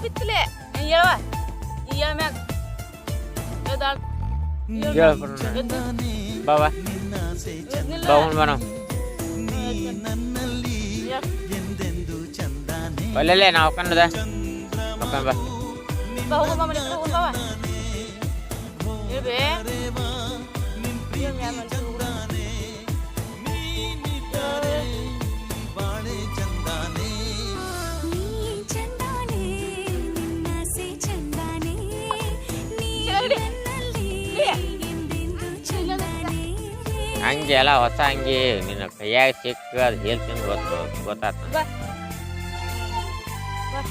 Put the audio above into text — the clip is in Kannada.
ಬಿತ್ತಲೆ ಹೇಳವ ಹೇಳ ಮ್ಯಾಗ ಬಾಬಾ ಬಾವುನ್ ಬಾ ನಾವು ಒಲ್ಲೆಲ್ಲೇ ನಾವು ಹಾಕೊಂಡದ ಹಾಕೊಂಡ್ ಬಾ ಹೋಗಮ್ಮ ಮನೆ ಕಡೆ ಹೋಗವ ಹೇಳ್ಬೇ ಹಂಗೆ ಎಲ್ಲ ಹೊಸ ಅಂಗಿ ನಿನ್ನ ಕೈಯಾಗ ಸಿಕ್ಕ ಅದು ಹೇಳ್ತೀನಿ ಗೊತ್ತಾಗ್ತದೆ ಬಾ